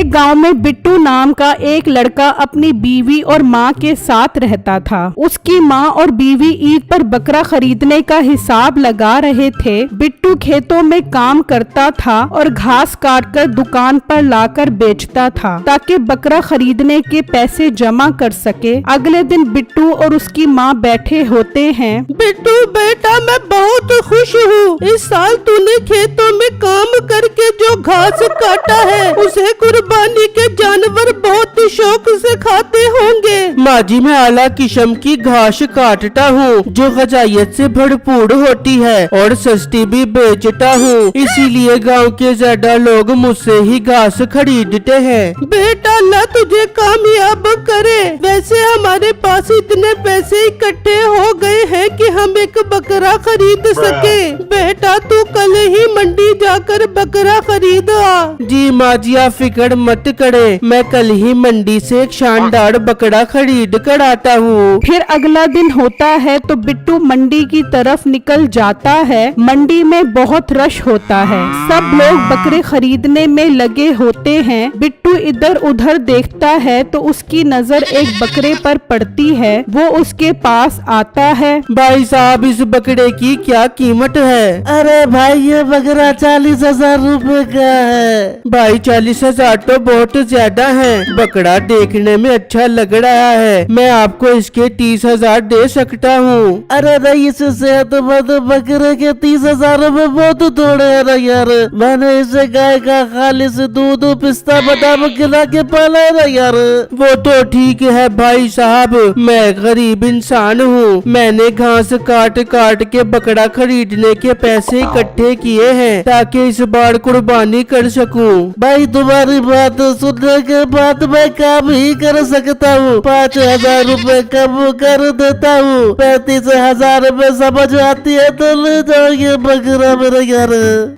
एक गांव में बिट्टू नाम का एक लड़का अपनी बीवी और माँ के साथ रहता था। उसकी माँ और बीवी ईद पर बकरा खरीदने का हिसाब लगा रहे थे। बिट्टू खेतों में काम करता था और घास काटकर दुकान पर लाकर बेचता था ताकि बकरा खरीदने के पैसे जमा कर सके। अगले दिन बिट्टू और उसकी माँ बैठे होते हैं। बिट्टू बेटा, मैं बहुत खुश हूँ। इस साल तूने खेतों में काम करके जो घास काटा है उसे कुर्बानी के जानवर बहुत शौक से खाते होंगे। माँ जी, मैं आला किस्म की घास काटता हूँ जो ग़िज़ाइयत से भरपूर होती है और सस्ती भी बेचता हूँ, इसीलिए गांव के ज्यादा लोग मुझसे ही घास खरीदते हैं। बेटा, अल्लाह तुझे कामयाब करे। वैसे हमारे पास इतने पैसे इकट्ठे हो गए हैं कि हम एक बकरा खरीद सके। बेटा, तू कल ही मंडी जाकर बकरा खरीद आ। जी माँ जी, आप फिक्र मत करे, मैं कल ही मंडी से एक शानदार बकरा खरीद कर आता हूँ। फिर अगला दिन होता है तो बिट्टू मंडी की तरफ निकल जाता है। मंडी में बहुत रश होता है, सब लोग बकरे खरीदने में लगे होते हैं। बिट्टू इधर उधर देखता है तो उसकी नजर एक बकरे पर पड़ती है। वो उसके पास आता है। भाई साहब, इस बकरे की क्या कीमत है? अरे भाई, ये बकरा 40,000 रुपए का है। भाई 40,000 तो बहुत ज्यादा है। बकरा देखने में अच्छा लग रहा है, मैं आपको इसके 30,000 दे सकता हूँ। अरे नहीं, इस सेहतमंद बकरे के 30,000 रुपए बहुत थोड़े है ना यार। मैंने इसे गाय का खालिस दूध पिस्ता बादाम खिला के पाला है ना यार। वो तो ठीक है भाई साहब, मैं गरीब इंसान हूँ। मैंने घास काट काट के बकरा खरीदने के पैसे इकट्ठे किए हैं ताकि इस बार कुर्बानी कर सकूं। भाई, तुम्हारी बात सुनने के बाद मैं काम ही कर सकता हूँ। 5,000 रुपए कम कर देता हूँ। 35,000 रुपए समझ आती है तो ले जाओ ये बकरा मेरा यार।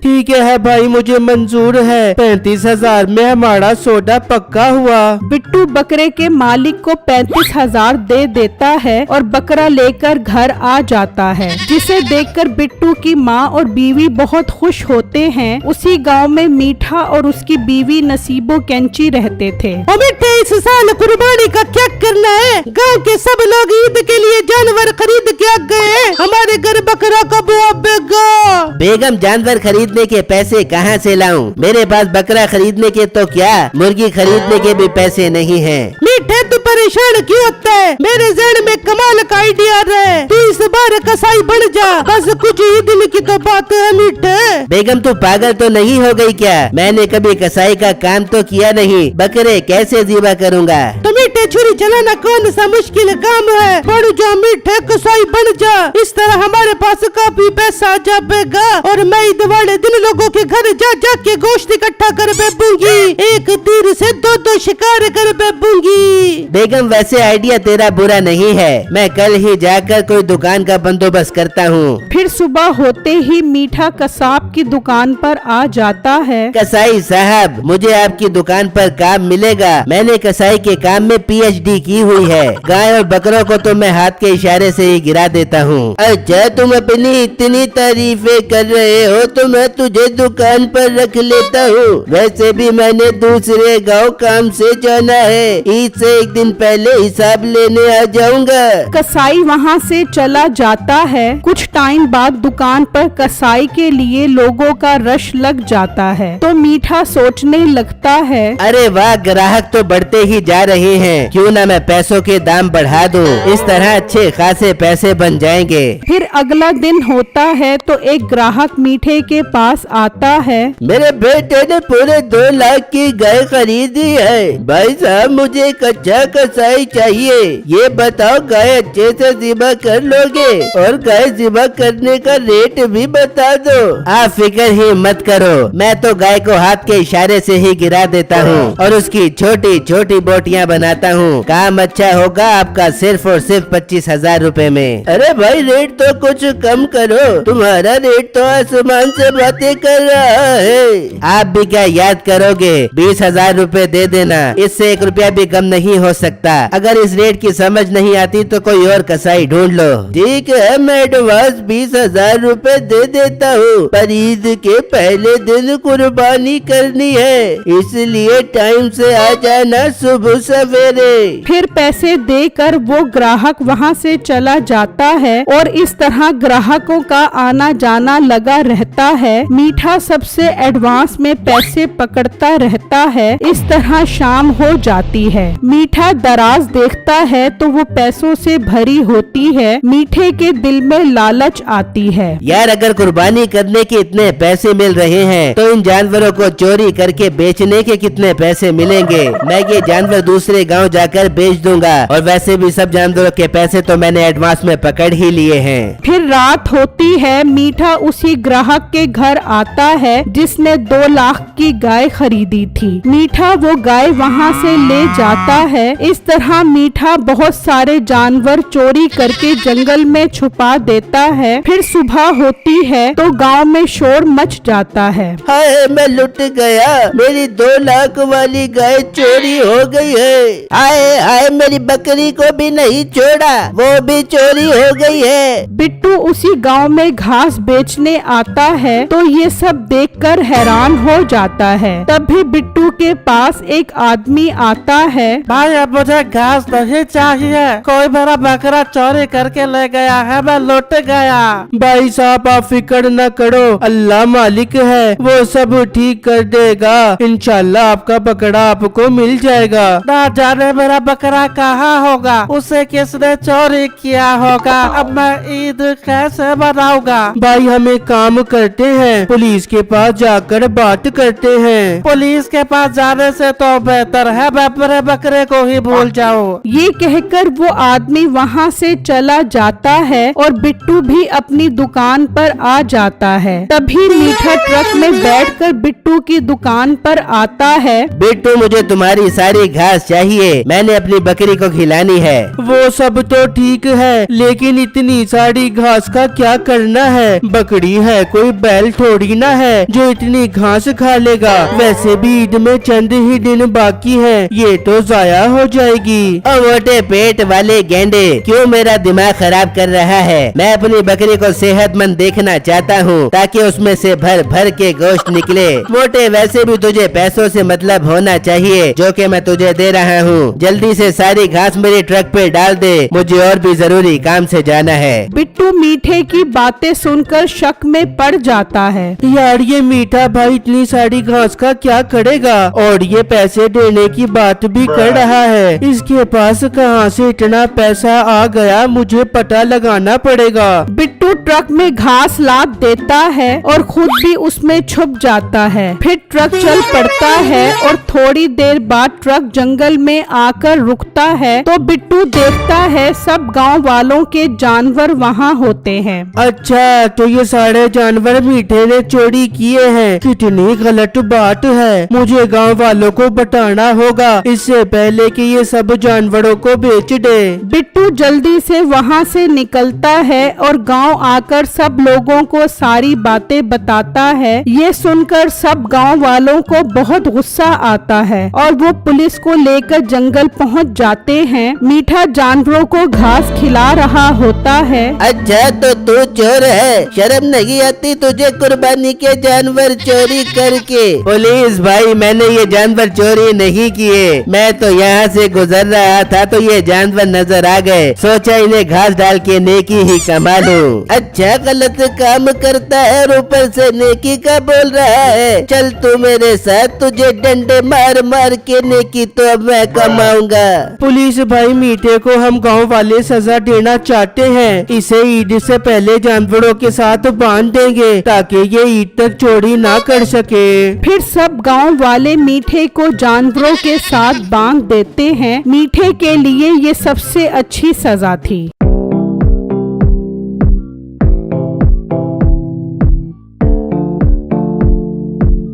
ठीक है भाई, मुझे मंजूर है। 35,000 में हमारा सौदा पक्का हुआ। बिट्टू बकरे के मालिक को 35,000 दे देता है और बकरा लेकर घर आ जाता है, जिसे देखकर बिट्टू की माँ और बीवी बहुत खुश होते हैं। उसी गांव में मीठा और उसकी बीवी नसीबो कैंची रहते थे। मीठे, इस साल कुर्बानी का क्या करना है? गांव के सब लोग ईद के लिए जानवर खरीद के आ गए हैं। हमारे घर बकरा कब आएगा? बेगम, जानवर खरीदने के पैसे कहाँ से लाऊं? मेरे पास बकरा खरीदने के तो क्या, मुर्गी खरीदने के भी पैसे नहीं हैं। मीठे, तू परेशान क्यों होता है? मेरे जहन में कमाल का आइडिया है। तू इस बार कसाई बन जा, बस कुछ ही दिन की तो बात है मीठे। बेगम, तू पागल तो नहीं हो गई क्या? मैंने कभी कसाई का काम तो किया नहीं, बकरे कैसे ज़िबा करूँगा? तो मीठे, छुरी चलाना कौन सा मुश्किल काम है? बढ़ जा मीठे, कसाई बन जा। इस तरह हमारे पास काफी पैसा आ जाएगा और मैं ईद वाले दिन लोगों के घर जा जा के गोश्त इकट्ठा कर बेचूंगी। एक तीर से दो शिकार कर बेचूंगी। बेगम, वैसे आइडिया तेरा बुरा नहीं है, मैं कल ही जाकर कोई दुकान का बंदोबस्त करता हूँ। फिर सुबह होते ही मीठा कसाब की दुकान पर आ जाता है। कसाई साहब, मुझे आपकी दुकान पर काम मिलेगा। मैंने कसाई के काम में PhD की हुई है। गाय और बकरों को तो मैं हाथ के इशारे से ही गिरा देता हूँ। अच्छा, तुम अपनी इतनी तारीफें कर रहे हो तो मैं तुझे दुकान पर रख लेता हूँ। वैसे भी मैंने दूसरे गांव काम से जाना है, ईद से एक दिन पहले हिसाब लेने आ जाऊंगा। कसाई वहाँ से चला जाता है। कुछ टाइम बाद दुकान पर कसाई के लिए लोगों का रश लग जाता है तो मीठा सोचने लगता है, अरे वाह, ग्राहक तो बढ़ते ही जा रहे हैं, क्यों ना मैं पैसों के दाम बढ़ा दूं। इस तरह अच्छे खासे पैसे बन जाएंगे। फिर अगला दिन होता है तो एक ग्राहक मीठे के पास आता है। मेरे बेटे ने पूरे 2 लाख की गाय खरीदी है। भाई साहब, मुझे एक अच्छा कसाई चाहिए। ये बताओ, गाय अच्छे से ज़िबा कर लोगे? और गाय ज़िबा करने का रेट भी बता दो। आप फिक्र ही मत करो, मैं तो गाय को हाथ के इशारे से ही गिरा देता हूँ और उसकी छोटी छोटी बोटियाँ बनाता हूँ। काम अच्छा होगा आपका सिर्फ और सिर्फ 25,000 रुपए में। अरे भाई, रेट तो कुछ कम करो, तुम्हारा रेट तो आसमान से बातें कर रहा है। आप भी क्या याद करोगे? 20,000 रुपए दे देना, इससे 1 रुपया भी कम नहीं नहीं हो सकता। अगर इस रेट की समझ नहीं आती तो कोई और कसाई ढूंढ लो। ठीक है, मैं एडवांस 20,000 रुपए दे देता हूँ, पर ईद के पहले दिन कुर्बानी करनी है, इसलिए टाइम से आ जाना सुबह सवेरे। फिर पैसे देकर वो ग्राहक वहाँ से चला जाता है और इस तरह ग्राहकों का आना जाना लगा रहता है। मीठा सबसे एडवांस में पैसे पकड़ता रहता है। इस तरह शाम हो जाती है। मीठा दराज देखता है तो वो पैसों से भरी होती है। मीठे के दिल में लालच आती है। यार, अगर कुर्बानी करने के इतने पैसे मिल रहे हैं तो इन जानवरों को चोरी करके बेचने के कितने पैसे मिलेंगे। मैं ये जानवर दूसरे गांव जाकर बेच दूंगा, और वैसे भी सब जानवरों के पैसे तो मैंने एडवांस में पकड़ ही लिए हैं। फिर रात होती है। मीठा उसी ग्राहक के घर आता है जिसने 2 लाख की गाय खरीदी थी। मीठा वो गाय वहाँ से ले जाता है। इस तरह मीठा बहुत सारे जानवर चोरी करके जंगल में छुपा देता है। फिर सुबह होती है तो गांव में शोर मच जाता है। हाय, मैं लुट गया, मेरी 2 लाख वाली गाय चोरी हो गई है। हाय हाय, मेरी बकरी को भी नहीं छोड़ा, वो भी चोरी हो गई है। बिट्टू उसी गांव में घास बेचने आता है तो ये सब देखकर हैरान हो जाता है। तभी बिट्टू के पास एक आदमी आता है। भाई, अब मुझे घास नहीं चाहिए, कोई मेरा बकरा चोरी करके ले गया है, मैं लुट गया। भाई साहब, आप फिक्र न करो, अल्लाह मालिक है, वो सब ठीक कर देगा। इंशाल्लाह आपका बकरा आपको मिल जाएगा। ना जाने मेरा बकरा कहाँ होगा, उसे किसने चोरी किया होगा। अब मैं ईद कैसे मनाऊंगा। भाई, हम एक काम करते हैं, पुलिस के पास जाकर बात करते हैं। पुलिस के पास जाने से तो बेहतर है मैं अपने बकरे को ही भूल जाऊं। ये कहकर वो आदमी वहाँ से चला जाता है और बिट्टू भी अपनी दुकान पर आ जाता है। तभी मीठा ट्रक में बैठकर बिट्टू की दुकान पर आता है। बिट्टू, मुझे तुम्हारी सारी घास चाहिए, मैंने अपनी बकरी को खिलानी है। वो सब तो ठीक है, लेकिन इतनी सारी घास का क्या करना है? बकरी है, कोई बैल थोड़ी ना है जो इतनी घास खा लेगा। वैसे भी ईद में चंद ही दिन बाकी है, ये तो जाया हो जाएगी। और मोटे पेट वाले गेंडे, क्यों मेरा दिमाग खराब कर रहा है? मैं अपनी बकरी को सेहतमंद देखना चाहता हूँ, ताकि उसमें से भर भर के गोश्त निकले। मोटे, वैसे भी तुझे पैसों से मतलब होना चाहिए, जो कि मैं तुझे दे रहा हूँ। जल्दी से सारी घास मेरे ट्रक पे डाल दे, मुझे और भी जरूरी काम से जाना है। बिट्टू मीठे की बातें सुनकर शक में पड़ जाता है। यार, ये मीठा भाई इतनी सारी घास का क्या करेगा? और ये पैसे देने की बात भी कर रहा है। इसके पास कहाँ से इतना पैसा आ गया, मुझे पता लगाना पड़ेगा। बिट्टू ट्रक में घास लाद देता है और खुद भी उसमें छुप जाता है। फिर ट्रक चल पड़ता है और थोड़ी देर बाद ट्रक जंगल में आकर रुकता है तो बिट्टू देखता है सब गांव वालों के जानवर वहाँ होते हैं। अच्छा, तो ये सारे जानवर मीठे ने चोरी किए हैं। कितनी गलत बात है, मुझे गांव वालों को बताना होगा इससे पहले कि ये सब जानवरों को बेच दे। बिट्टू जल्दी से वहाँ से निकलता है और गांव आकर सब लोगों को सारी बातें बताता है। ये सुनकर सब गांव वालों को बहुत गुस्सा आता है और वो पुलिस को लेकर जंगल पहुँच जाते हैं। मीठा जानवरों को घास खिला रहा होता है। अच्छा, तो तू चोर है, शर्म नहीं आती तुझे कुर्बानी के जानवर चोरी करके? पुलिस भाई, मैंने ये जानवर चोरी नहीं किए, मैं तो यहाँ से गुजर रहा था तो ये जानवर नजर आ गए, सोचा इन्हें घास डाल के नेकी ही कमा लूं। अच्छा, गलत काम करता है और ऊपर से नेकी का बोल रहा है। चल तू मेरे साथ, तुझे डंडे मार मार के नेकी तो अब मैं कमाऊंगा। पुलिस भाई, मीठे को हम गांव वाले सजा देना चाहते हैं। इसे ईद से पहले जानवरों के साथ बांध देंगे ताकि ये ईद तक चोरी ना कर सके। फिर सब गांव वाले मीठे को जानवरों के साथ बांध देते हैं। मीठे के लिए ये सबसे अच्छी सजा थी।